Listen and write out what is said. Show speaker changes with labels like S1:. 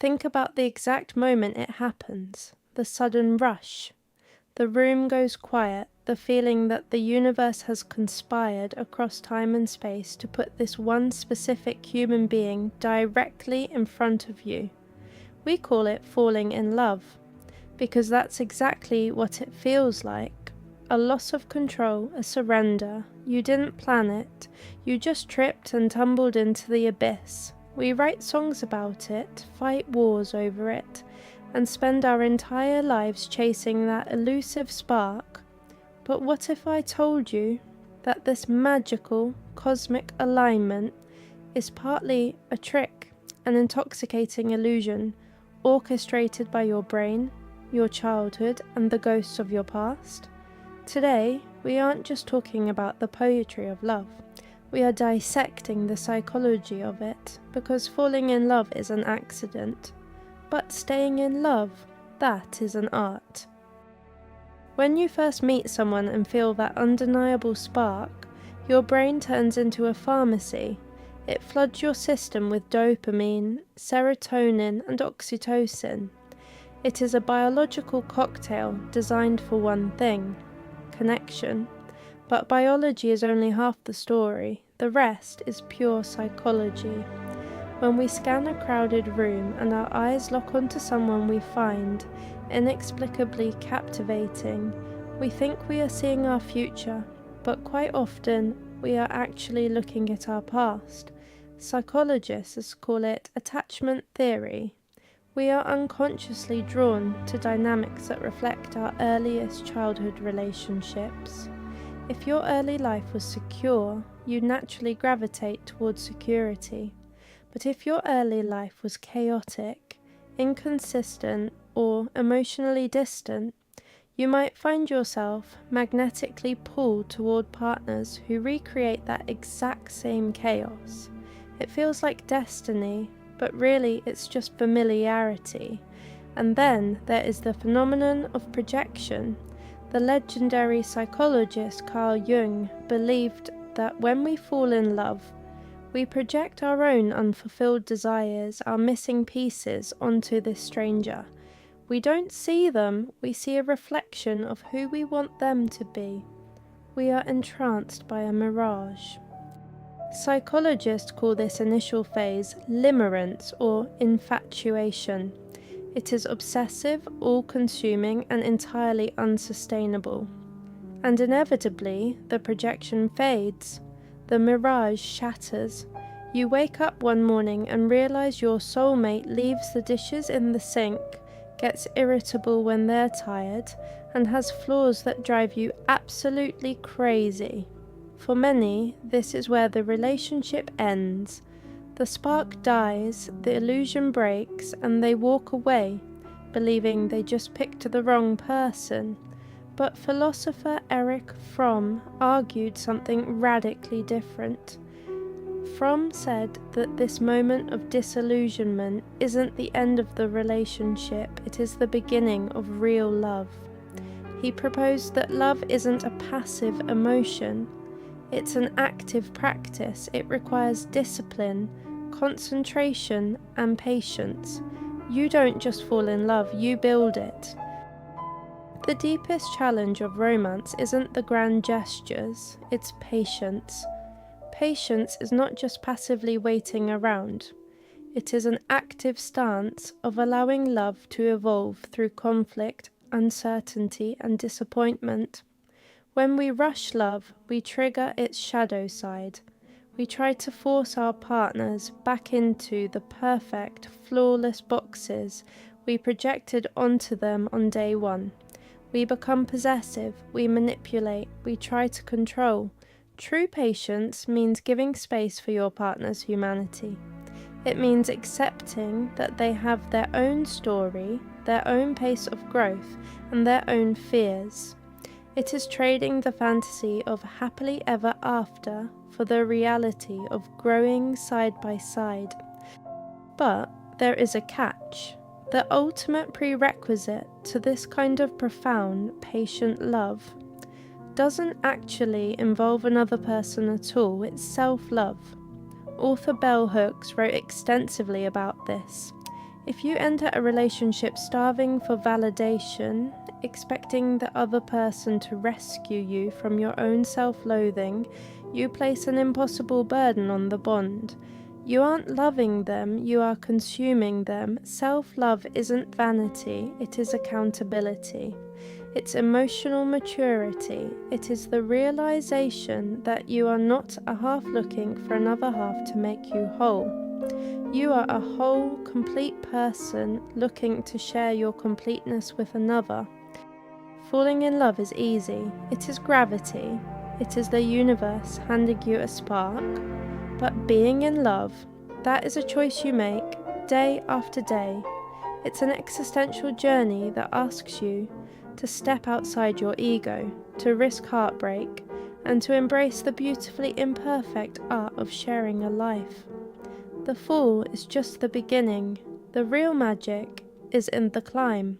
S1: Think about the exact moment it happens, the sudden rush. The room goes quiet, the feeling that the universe has conspired across time and space to put this one specific human being directly in front of you. We call it falling in love, because that's exactly what it feels like. A loss of control, a surrender. You didn't plan it, you just tripped and tumbled into the abyss. We write songs about it, fight wars over it, and spend our entire lives chasing that elusive spark. But what if I told you that this magical, cosmic alignment is partly a trick, an intoxicating illusion, orchestrated by your brain, your childhood, and the ghosts of your past? Today, we aren't just talking about the poetry of love. We are dissecting the psychology of it, because falling in love is an accident. But staying in love, that is an art. When you first meet someone and feel that undeniable spark, your brain turns into a pharmacy. It floods your system with dopamine, serotonin, and oxytocin. It is a biological cocktail designed for one thing: connection. But biology is only half the story. The rest is pure psychology. When we scan a crowded room and our eyes lock onto someone we find inexplicably captivating, we think we are seeing our future, but quite often we are actually looking at our past. Psychologists call it attachment theory. We are unconsciously drawn to dynamics that reflect our earliest childhood relationships. If your early life was secure, you naturally gravitate towards security. But if your early life was chaotic, inconsistent, or emotionally distant, you might find yourself magnetically pulled toward partners who recreate that exact same chaos. It feels like destiny, but really it's just familiarity. And then there is the phenomenon of projection. The legendary psychologist Carl Jung believed that when we fall in love, we project our own unfulfilled desires, our missing pieces, onto this stranger. We don't see them, we see a reflection of who we want them to be. We are entranced by a mirage. Psychologists call this initial phase limerence, or infatuation. It is obsessive, all-consuming, and entirely unsustainable. And inevitably, the projection fades. The mirage shatters. You wake up one morning and realize your soulmate leaves the dishes in the sink, gets irritable when they're tired, and has flaws that drive you absolutely crazy. For many, this is where the relationship ends. The spark dies, the illusion breaks, and they walk away, believing they just picked the wrong person. But philosopher Erich Fromm argued something radically different. Fromm said that this moment of disillusionment isn't the end of the relationship, it is the beginning of real love. He proposed that love isn't a passive emotion, it's an active practice. It requires discipline, concentration, and patience. You don't just fall in love, you build it. The deepest challenge of romance isn't the grand gestures, it's patience. Patience is not just passively waiting around. It is an active stance of allowing love to evolve through conflict, uncertainty, and disappointment. When we rush love, we trigger its shadow side. We try to force our partners back into the perfect, flawless boxes we projected onto them on day one. We become possessive, we manipulate, we try to control. True patience means giving space for your partner's humanity. It means accepting that they have their own story, their own pace of growth, and their own fears. It is trading the fantasy of happily ever after for the reality of growing side by side. But there is a catch. The ultimate prerequisite to this kind of profound, patient love doesn't actually involve another person at all, it's self-love. Author Bell Hooks wrote extensively about this. If you enter a relationship starving for validation, expecting the other person to rescue you from your own self-loathing, you place an impossible burden on the bond. You aren't loving them, you are consuming them. Self-love isn't vanity, it is accountability. It's emotional maturity. It is the realization that you are not a half looking for another half to make you whole. You are a whole, complete person looking to share your completeness with another. Falling in love is easy. It is gravity. It is the universe handing you a spark. But being in love, that is a choice you make day after day. It's an existential journey that asks you to step outside your ego, to risk heartbreak, and to embrace the beautifully imperfect art of sharing a life. The fall is just the beginning. The real magic is in the climb.